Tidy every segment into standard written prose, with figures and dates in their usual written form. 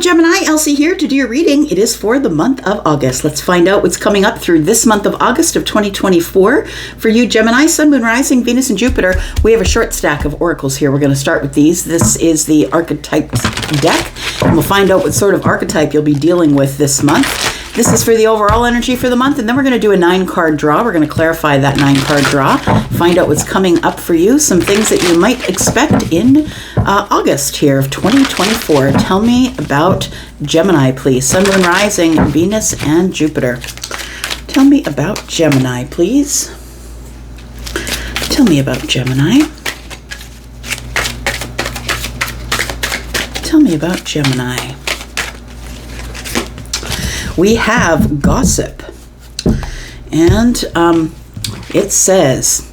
Gemini, Elsie here to do your reading. It is for the month of August. Let's find out what's coming up through this month of August of 2024. For you, Gemini, Sun, Moon, Rising, Venus, and Jupiter, we have a short stack of oracles here. We're going to start with these. This is the archetypes deck, and we'll find out what sort of archetype you'll be dealing with this month. This is for the overall energy for the month, and then we're going to do a 9-card draw. We're going to clarify that 9-card draw, find out what's coming up for you, some things that you might expect in August here of 2024. Tell me about Gemini, please. Sun, Moon, Rising, Venus, and Jupiter. Tell me about Gemini, please. Tell me about Gemini. Tell me about Gemini. We have gossip, and it says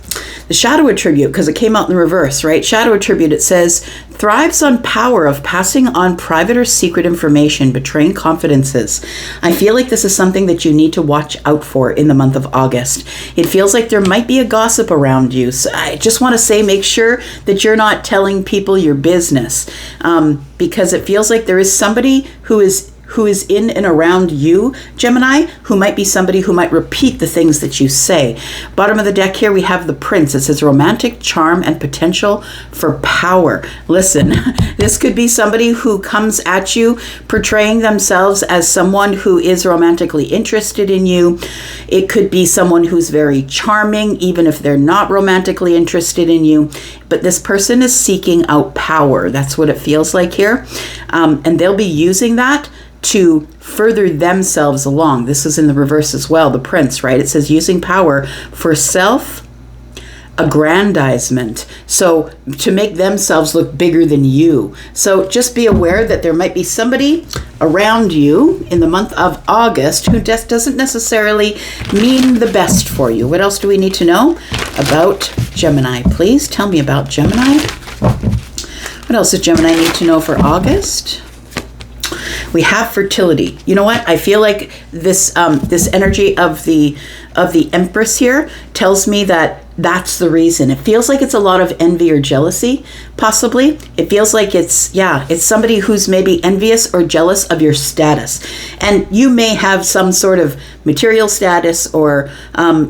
the shadow attribute, because it came out in the reverse, right? Shadow attribute, it says, thrives on power of passing on private or secret information, betraying confidences. I feel like this is something that you need to watch out for in the month of August. It feels like there might be a gossip around you. So I just want to say, make sure that you're not telling people your business, because it feels like there is somebody who is in and around you, Gemini, who might be somebody who might repeat the things that you say. Bottom of the deck here, we have the Prince. It says romantic charm and potential for power. Listen, this could be somebody who comes at you portraying themselves as someone who is romantically interested in you. It could be someone who's very charming, even if they're not romantically interested in you. But this person is seeking out power. That's what it feels like here. And they'll be using that to further themselves along. This is in the reverse as well, the Prince, right? It says using power for self-aggrandizement. So to make themselves look bigger than you. So just be aware that there might be somebody around you in the month of August who just doesn't necessarily mean the best for you. What else do we need to know about Gemini? Please tell me about Gemini. What else does Gemini need to know for August? We have fertility. You know what? I feel like this this energy of the Empress here tells me that that's the reason. It feels like it's a lot of envy or jealousy, possibly. It feels like it's somebody who's maybe envious or jealous of your status. And you may have some sort of material status, or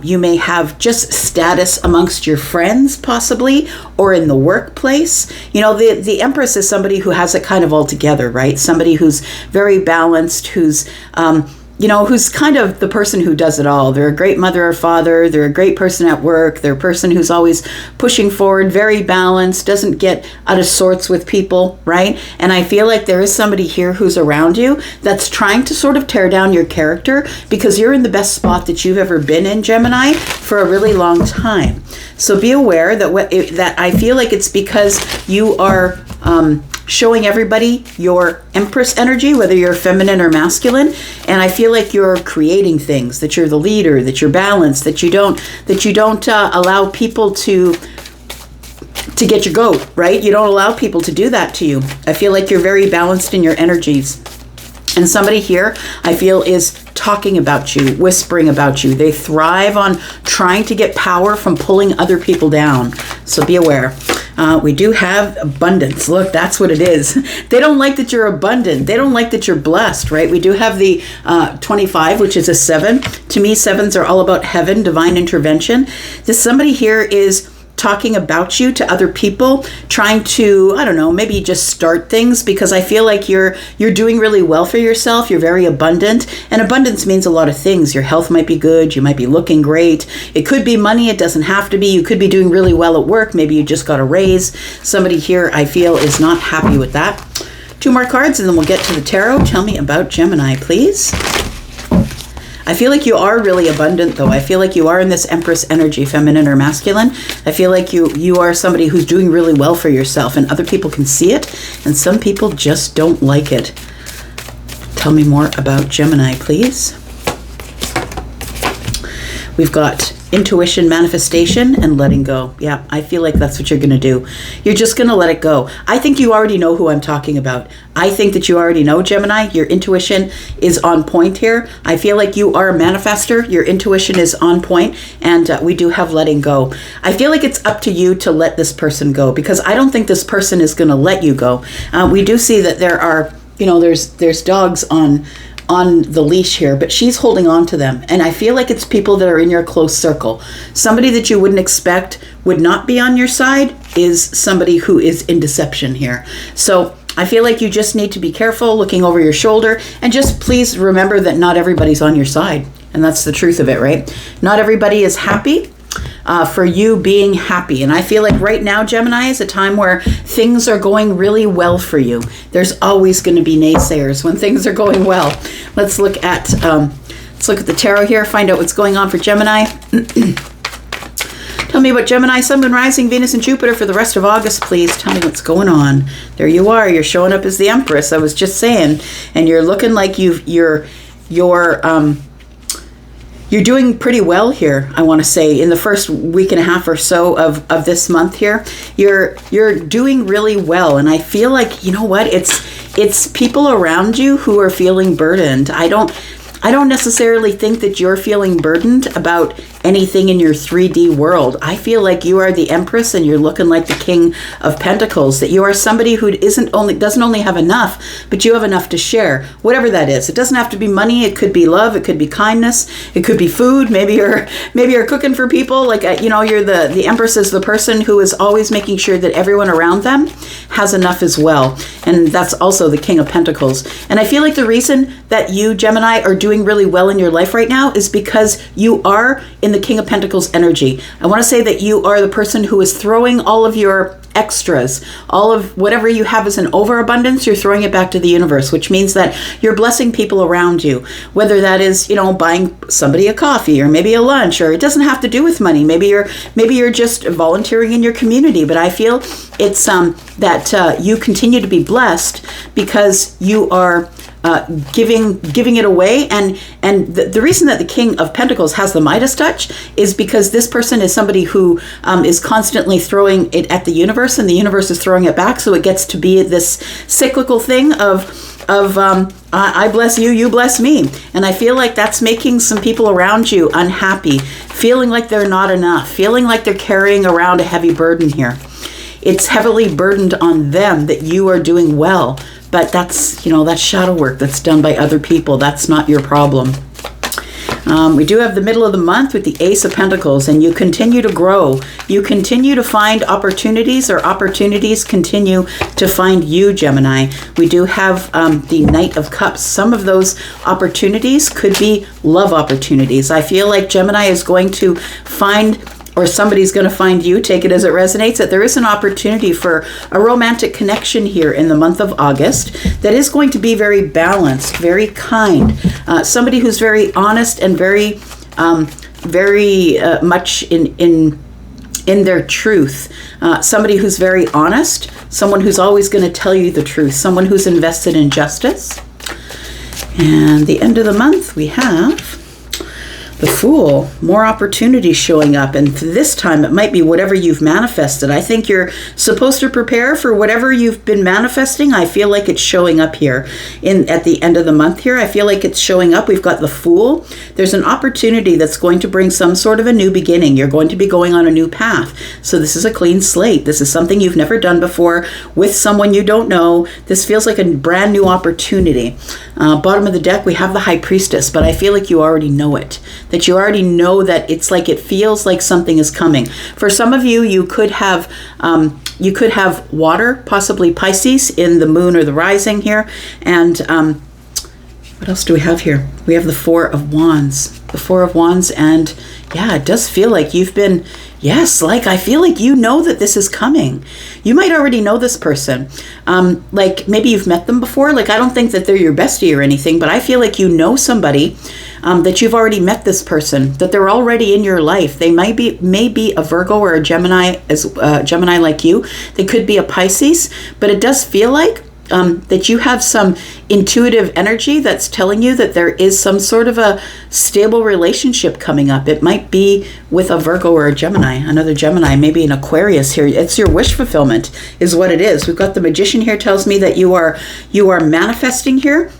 you may have just status amongst your friends, possibly, or in the workplace. You know, the Empress is somebody who has it kind of all together, right? Somebody who's very balanced, who's who's kind of the person who does it all. They're a great mother or father. They're a great person at work. They're a person who's always pushing forward, very balanced, doesn't get out of sorts with people, right? And I feel like there is somebody here who's around you that's trying to sort of tear down your character, because you're in the best spot that you've ever been in, Gemini, for a really long time. So be aware that I feel like it's because you are showing everybody your Empress energy, whether you're feminine or masculine. And I feel like you're creating things, that you're the leader, that you're balanced, that you don't allow people to get your goat, right? You don't allow people to do that to you. I feel like you're very balanced in your energies. And somebody here, I feel, is talking about you, whispering about you. They thrive on trying to get power from pulling other people down. So be aware. We do have abundance. Look, that's what it is. They don't like that you're abundant. They don't like that you're blessed, right? We do have the 25, which is a 7. To me, 7s are all about heaven, divine intervention. This somebody here is talking about you to other people, trying to, I don't know, maybe just start things, because I feel like you're doing really well for yourself. You're very abundant, and abundance means a lot of things. Your health might be good. You might be looking great. It could be money. It doesn't have to be. You could be doing really well at work. Maybe you just got a raise. Somebody here, I feel, is not happy with that. 2 more cards, and then we'll get to the tarot. Tell me about Gemini, please. I feel like you are really abundant, though. I feel like you are in this Empress energy, feminine or masculine. I feel like you are somebody who's doing really well for yourself, and other people can see it, and some people just don't like it. Tell me more about Gemini, please. We've got intuition, manifestation, and letting go. Yeah, I feel like that's what you're going to do. You're just going to let it go. I think you already know who I'm talking about. I think that you already know, Gemini. Your intuition is on point here. I feel like you are a manifester. Your intuition is on point, and we do have letting go. I feel like it's up to you to let this person go, because I don't think this person is going to let you go. We do see that there are there's dogs on the leash here, but she's holding on to them. And I feel like it's people that are in your close circle. Somebody that you wouldn't expect would not be on your side is somebody who is in deception here. So I feel like you just need to be careful looking over your shoulder, and just please remember that not everybody's on your side. And that's the truth of it, right? Not everybody is happy for you being happy. And I feel like right now, Gemini, is a time where things are going really well for you. There's always going to be naysayers when things are going well. Let's look at the tarot here, find out what's going on for Gemini. Tell me about Gemini, Sun, Moon, Rising, Venus, and Jupiter for the rest of August, please. Tell me what's going on. There you are. You're showing up as the Empress, I was just saying. And you're looking like you're doing pretty well here, I want to say. In the first week and a half or so of this month here, you're doing really well. And I feel like, you know what? It's people around you who are feeling burdened. I don't necessarily think that you're feeling burdened about anything in your 3D world. I feel like you are the Empress and you're looking like the King of Pentacles, that you are somebody who doesn't only have enough, but you have enough to share, whatever that is. It doesn't have to be money. It could be love. It could be kindness. It could be food. Maybe you're cooking for people. Like, you're the Empress is the person who is always making sure that everyone around them has enough as well. And that's also the King of Pentacles. And I feel like the reason that you, Gemini, are doing really well in your life right now is because you are in the King of Pentacles energy. I want to say that you are the person who is throwing all of your extras, all of whatever you have as an overabundance, you're throwing it back to the universe, which means that you're blessing people around you, whether that is, buying somebody a coffee or maybe a lunch, or it doesn't have to do with money. Maybe you're just volunteering in your community. But I feel it's that you continue to be blessed because you are giving it away, and the reason that the King of Pentacles has the Midas touch is because this person is somebody who is constantly throwing it at the universe, and the universe is throwing it back. So it gets to be this cyclical thing of I bless you, you bless me. And I feel like that's making some people around you unhappy, feeling like they're not enough, feeling like they're carrying around a heavy burden here. It's heavily burdened on them that you are doing well. But that's shadow work that's done by other people. That's not your problem. We do have the middle of the month with the Ace of Pentacles, and you continue to grow. You continue to find opportunities, or opportunities continue to find you, Gemini. We do have the Knight of Cups. Some of those opportunities could be love opportunities. I feel like Gemini is going to find, or somebody's going to find you, take it as it resonates, that there is an opportunity for a romantic connection here in the month of August that is going to be very balanced, very kind, somebody who's very honest and very much in their truth, somebody who's very honest, someone who's always going to tell you the truth, someone who's invested in justice. And the end of the month, we have the Fool, more opportunities showing up. And this time it might be whatever you've manifested. I think you're supposed to prepare for whatever you've been manifesting. I feel like it's showing up here at the end of the month here. I feel like it's showing up. We've got the Fool. There's an opportunity that's going to bring some sort of a new beginning. You're going to be going on a new path. So this is a clean slate. This is something you've never done before with someone you don't know. This feels like a brand new opportunity. Bottom of the deck, we have the High Priestess, but I feel like you already know it. That you already know that it's like it feels like something is coming. For some of you, you could have water, possibly Pisces, in the moon or the rising here. And what else do we have here? We have the Four of Wands. The Four of Wands, and yeah, it does feel like you've been, I feel like you know that this is coming. You might already know this person. Like maybe you've met them before. Like, I don't think that they're your bestie or anything, but I feel like you know somebody that you've already met this person, that they're already in your life. They may be a Virgo or a Gemini, Gemini like you. They could be a Pisces, but it does feel like that you have some intuitive energy that's telling you that there is some sort of a stable relationship coming up. It might be with a Virgo or a Gemini, another Gemini, maybe an Aquarius here. It's your wish fulfillment is what it is. We've got the Magician here, tells me that you are manifesting here.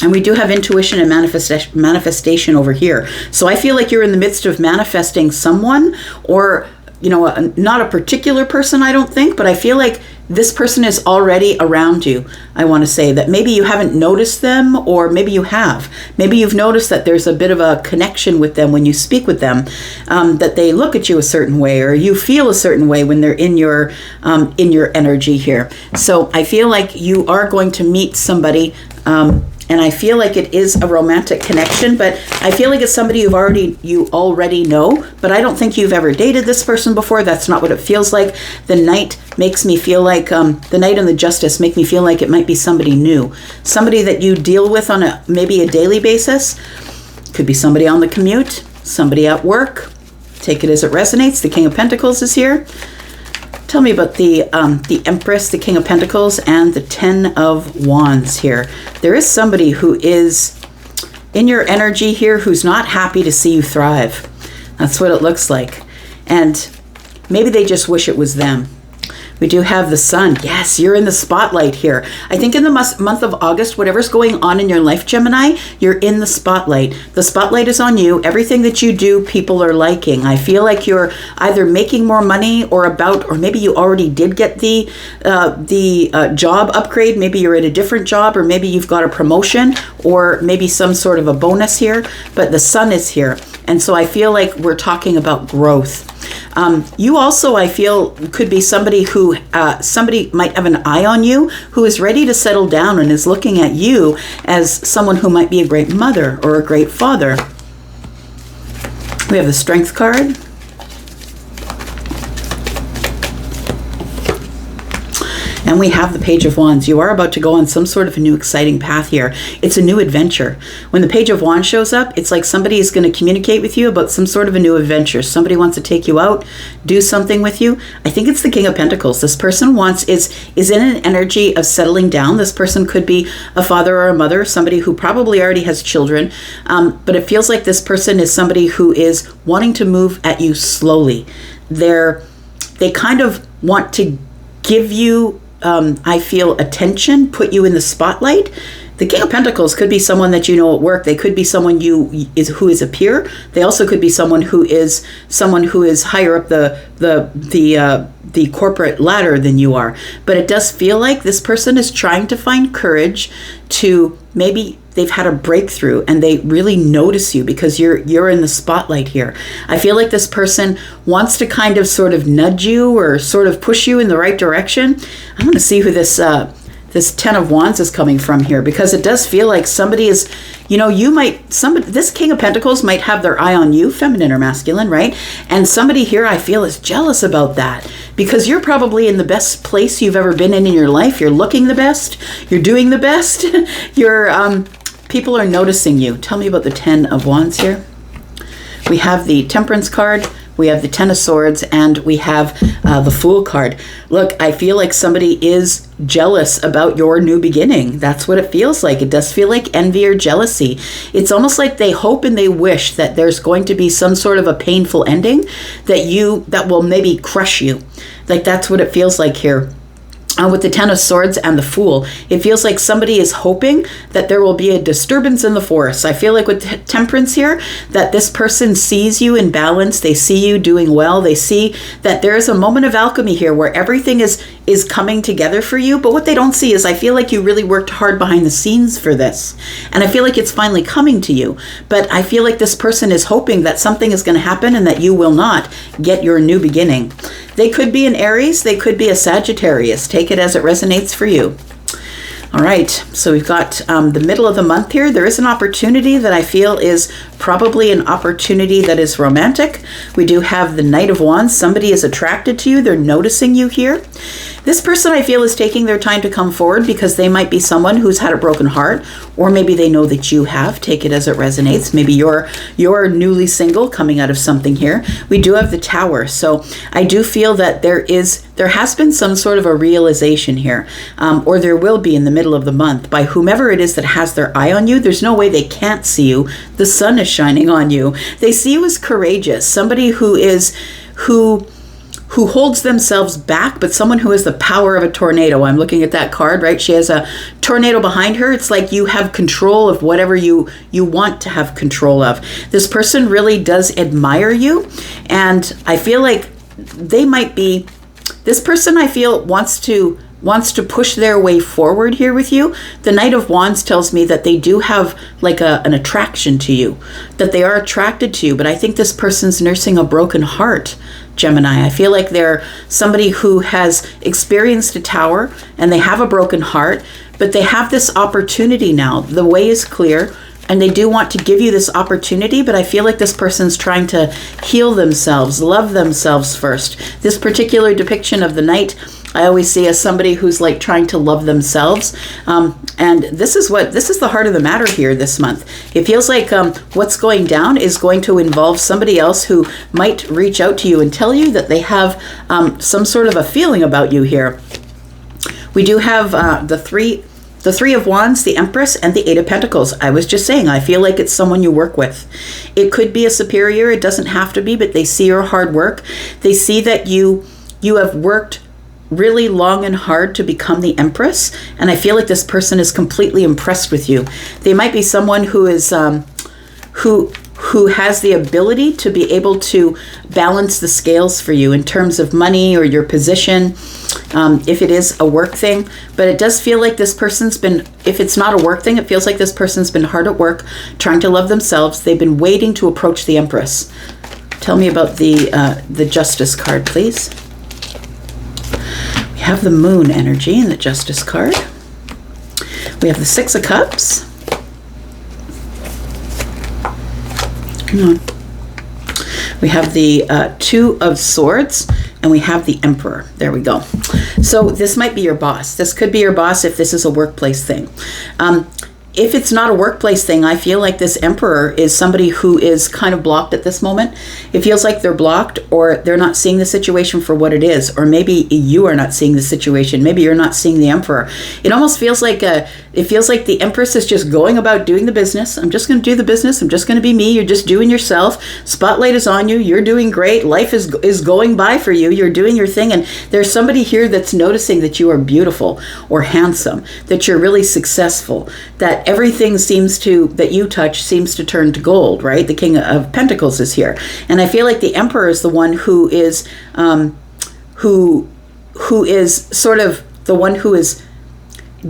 And we do have intuition and manifestation over here. So I feel like you're in the midst of manifesting someone, or not a particular person, I don't think, but I feel like this person is already around you. I want to say that maybe you haven't noticed them, or maybe you have. Maybe you've noticed that there's a bit of a connection with them when you speak with them, that they look at you a certain way, or you feel a certain way when they're in your energy here. So I feel like you are going to meet somebody, and I feel like it is a romantic connection, but I feel like it's somebody you already know, but I don't think you've ever dated this person before. That's not what it feels like. The Knight makes me feel like, the Knight and the Justice make me feel like it might be somebody new. Somebody that you deal with on maybe a daily basis. Could be somebody on the commute, somebody at work. Take it as it resonates. The King of Pentacles is here. Tell me about the Empress, the King of Pentacles, and the Ten of Wands here. There is somebody who is in your energy here who's not happy to see you thrive. That's what it looks like. And maybe they just wish it was them. We do have the Sun. Yes, you're in the spotlight here. I think in the month of August, whatever's going on in your life, Gemini, you're in the spotlight. The spotlight is on you. Everything that you do, people are liking. I feel like you're either making more money or maybe you already did get the job upgrade. Maybe you're at a different job, or maybe you've got a promotion, or maybe some sort of a bonus here. But the Sun is here. And so I feel like we're talking about growth. You also, I feel, could be somebody who, somebody might have an eye on you, who is ready to settle down and is looking at you as someone who might be a great mother or a great father. We have the Strength card. And we have the Page of Wands. You are about to go on some sort of a new exciting path here. It's a new adventure. When the Page of Wands shows up, it's like somebody is going to communicate with you about some sort of a new adventure. Somebody wants to take you out, do something with you. I think it's the King of Pentacles. This person is in an energy of settling down. This person could be a father or a mother, somebody who probably already has children. But it feels like this person is somebody who is wanting to move at you slowly. They kind of want to give you I feel attention, put you in the spotlight. The King of Pentacles could be someone that you know at work. They could be someone who is a peer. They also could be someone who is higher up the corporate ladder than you are. But it does feel like this person is trying to find courage to, maybe they've had a breakthrough and they really notice you because you're in the spotlight here. I feel like this person wants to kind of sort of nudge you or sort of push you in the right direction. I'm going to see who this Ten of Wands is coming from here, because it does feel like somebody is, this King of Pentacles might have their eye on you, feminine or masculine, right? And somebody here I feel is jealous about that, because you're probably in the best place you've ever been in your life. You're looking the best. You're doing the best. People are noticing you. Tell me about the Ten of Wands here. We have the Temperance card. We have the Ten of Swords, and we have the Fool card. Look, I feel like somebody is jealous about your new beginning. That's what it feels like. It does feel like envy or jealousy. It's almost like they hope and they wish that there's going to be some sort of a painful ending that will maybe crush you. Like, that's what it feels like here. With the Ten of Swords and the Fool, it feels like somebody is hoping that there will be a disturbance in the force. I feel like with Temperance here, that this person sees you in balance. They see you doing well. They see that there is a moment of alchemy here where everything is coming together for you. But what they don't see is, I feel like you really worked hard behind the scenes for this. And I feel like it's finally coming to you. But I feel like this person is hoping that something is going to happen and that you will not get your new beginning. They could be an Aries. They could be a Sagittarius. Take it as it resonates for you. All right, so we've got the middle of the month here. There is an opportunity that I feel is probably an opportunity that is romantic. We do have the Knight of Wands. Somebody is attracted to you. They're noticing you here. This person, I feel, is taking their time to come forward because they might be someone who's had a broken heart, or maybe they know that you have. Take it as it resonates. Maybe you're newly single, coming out of something here. We do have the Tower. So I do feel that there has been some sort of a realization here, or there will be in the middle of the month, by whomever it is that has their eye on you. There's no way they can't see you. The sun is shining on you. They see you as courageous, somebody who holds themselves back, but someone who has the power of a tornado. I'm looking at that card, right? She has a tornado behind her. It's like you have control of whatever you want to have control of. This person really does admire you, and I feel like they might be This person, I feel, wants to push their way forward here with you. The Knight of Wands tells me that they do have like an attraction to you, that they are attracted to you, but I think this person's nursing a broken heart, Gemini. I feel like they're somebody who has experienced a tower and they have a broken heart, but they have this opportunity now. The way is clear and they do want to give you this opportunity, but I feel like this person's trying to heal themselves, love themselves first. This particular depiction of the Knight, I always see as somebody who's like trying to love themselves. And this is the heart of the matter here this month. It feels like what's going down is going to involve somebody else who might reach out to you and tell you that they have some sort of a feeling about you here. We do have the Three of Wands, the Empress, and the Eight of Pentacles. I was just saying, I feel like it's someone you work with. It could be a superior. It doesn't have to be, but they see your hard work. They see that you have worked really long and hard to become the Empress, and I feel like this person is completely impressed with you. They might be someone who is who has the ability to be able to balance the scales for you in terms of money or your position, if it is a work thing. But it does feel like this person's been, if it's not a work thing, it feels like this person's been hard at work, trying to love themselves. They've been waiting to approach the Empress. Tell me about the Justice card, please. We have the Moon energy in the Justice card. We have the Six of Cups. Hang on. We have the Two of Swords, and we have the Emperor. There we go. So this might be your boss. This could be your boss if this is a workplace thing. If it's not a workplace thing, I feel like this Emperor is somebody who is kind of blocked at this moment. It feels like they're blocked, or they're not seeing the situation for what it is, or maybe you are not seeing the situation. Maybe you're not seeing the Emperor. It almost feels like the Empress is just going about doing the business. I'm just going to do the business. I'm just going to be me. You're just doing yourself. Spotlight is on you. You're doing great. Life is going by for you. You're doing your thing, and there's somebody here that's noticing that you are beautiful or handsome, that you're really successful, that everything that you touch seems to turn to gold, right? The King of Pentacles is here. And I feel like the Emperor is the one who is who is sort of the one who is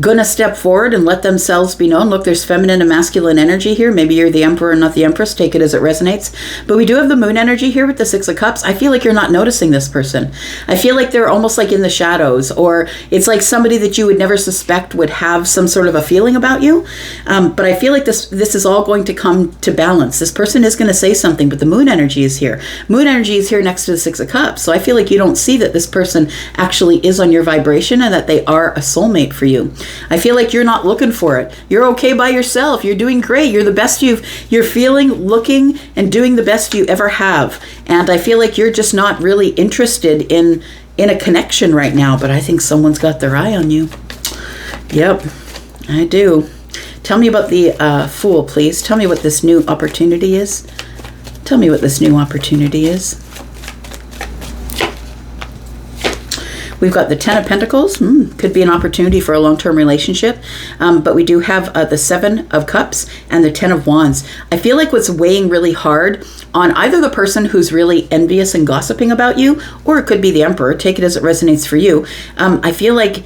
gonna step forward and let themselves be known. Look, there's feminine and masculine energy here. Maybe you're the Emperor and not the Empress. Take it as it resonates. But we do have the Moon energy here with the Six of Cups. I feel like you're not noticing this person. I feel like they're almost like in the shadows, or it's like somebody that you would never suspect would have some sort of a feeling about you. But I feel like this is all going to come to balance. This person is going to say something, but the Moon energy is here. Moon energy is here next to the Six of Cups. So I feel like you don't see that this person actually is on your vibration and that they are a soulmate for you. I feel like you're not looking for it. You're okay by yourself. You're doing great. You're the best you're feeling, looking, and doing the best you ever have. And I feel like you're just not really interested in a connection right now, but I think someone's got their eye on you. Yep, I do. Tell me about the Fool, please. Tell me what this new opportunity is. Tell me what this new opportunity is. We've got the Ten of Pentacles. Could be an opportunity for a long-term relationship. But we do have the Seven of Cups and the Ten of Wands. I feel like what's weighing really hard on either the person who's really envious and gossiping about you, or it could be the Emperor. Take it as it resonates for you. I feel like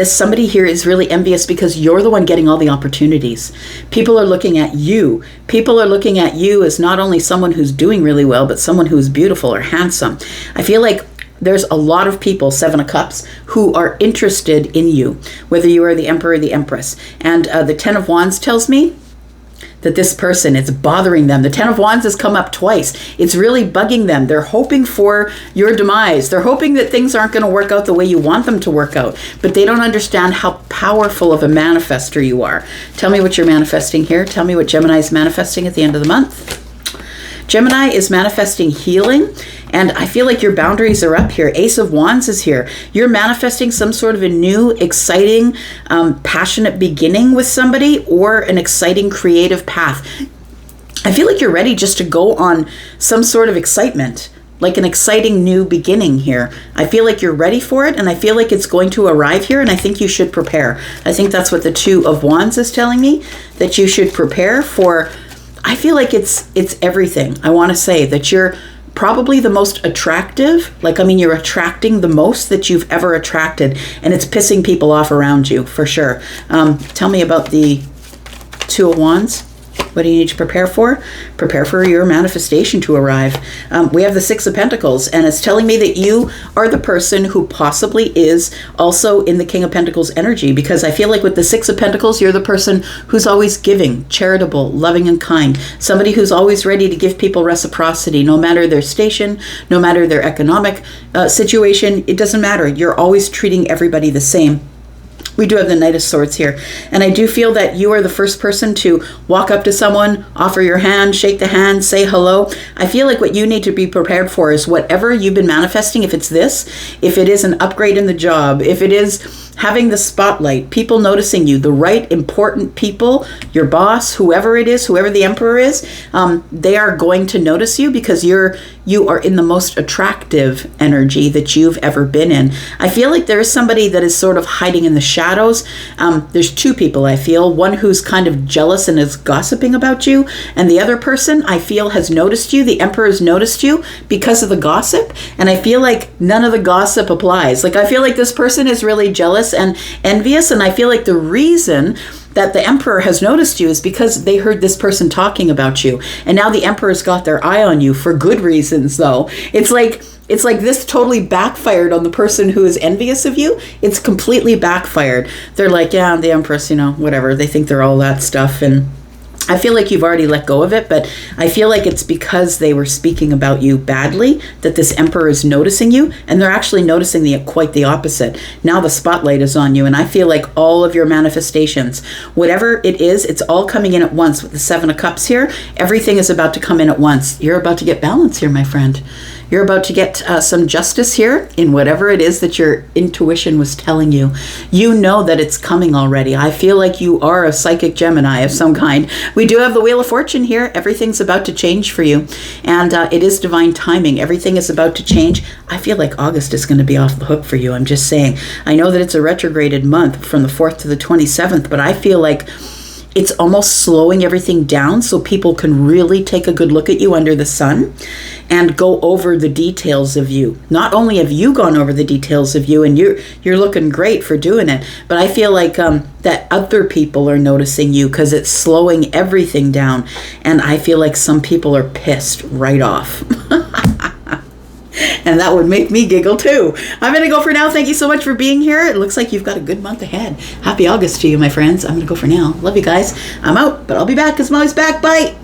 somebody here is really envious because you're the one getting all the opportunities. People are looking at you. People are looking at you as not only someone who's doing really well, but someone who's beautiful or handsome. I feel like there's a lot of people, Seven of Cups, who are interested in you, whether you are the Emperor or the Empress. And the Ten of Wands tells me that this person, it's bothering them. The Ten of Wands has come up twice. It's really bugging them. They're hoping for your demise. They're hoping that things aren't going to work out the way you want them to work out, but they don't understand how powerful of a manifester you are. Tell me what you're manifesting here. Tell me what Gemini is manifesting at the end of the month. Gemini is manifesting healing, and I feel like your boundaries are up here. Ace of Wands is here. You're manifesting some sort of a new, exciting, passionate beginning with somebody, or an exciting creative path. I feel like you're ready just to go on some sort of excitement, like an exciting new beginning here. I feel like you're ready for it, and I feel like it's going to arrive here, and I think you should prepare. I think that's what the Two of Wands is telling me, that you should prepare for. I feel like it's everything. I want to say that you're probably the most attractive. Like, I mean, you're attracting the most that you've ever attracted, and it's pissing people off around you for sure. Tell me about the Two of Wands. What do you need to prepare for? Prepare for your manifestation to arrive. We have the Six of Pentacles, and it's telling me that you are the person who possibly is also in the King of Pentacles energy, because I feel like with the Six of Pentacles, you're the person who's always giving, charitable, loving, and kind. Somebody who's always ready to give people reciprocity, no matter their station, no matter their economic situation. It doesn't matter. You're always treating everybody the same. We do have the Knight of Swords here. And I do feel that you are the first person to walk up to someone, offer your hand, shake the hand, say hello. I feel like what you need to be prepared for is whatever you've been manifesting, if it's this, if it is an upgrade in the job, if it is having the spotlight, people noticing you, the right important people, your boss, whoever it is, whoever the Emperor is, they are going to notice you because you are in the most attractive energy that you've ever been in. I feel like there is somebody that is sort of hiding in the shadows. There's two people, I feel. One who's kind of jealous and is gossiping about you, and the other person I feel has noticed you. The Emperor has noticed you because of the gossip, and I feel like none of the gossip applies. Like, I feel like this person is really jealous and envious, and I feel like the reason that the Emperor has noticed you is because they heard this person talking about you, and now the Emperor's got their eye on you for good reasons. Though it's like this totally backfired on the person who is envious of you. It's completely backfired. They're like, yeah, the Empress, whatever, they think they're all that stuff. And I feel like you've already let go of it, but I feel like it's because they were speaking about you badly that this Emperor is noticing you, and they're actually noticing quite the opposite. Now the spotlight is on you, and I feel like all of your manifestations, whatever it is, it's all coming in at once. With the Seven of Cups here, everything is about to come in at once. You're about to get balance here, my friend. You're about to get some justice here in whatever it is that your intuition was telling you. You know that it's coming already. I feel like you are a psychic Gemini of some kind. We do have the Wheel of Fortune here. Everything's about to change for you. And it is divine timing. Everything is about to change. I feel like August is going to be off the hook for you. I'm just saying. I know that it's a retrograded month from the 4th to the 27th, but I feel like it's almost slowing everything down so people can really take a good look at you under the sun and go over the details of you. Not only have you gone over the details of you, and you're looking great for doing it, but I feel like that other people are noticing you because it's slowing everything down. And I feel like some people are pissed right off. And that would make me giggle too. I'm going to go for now. Thank you so much for being here. It looks like you've got a good month ahead. Happy August to you, my friends. I'm going to go for now. Love you guys. I'm out, but I'll be back because I'm always back. Bye.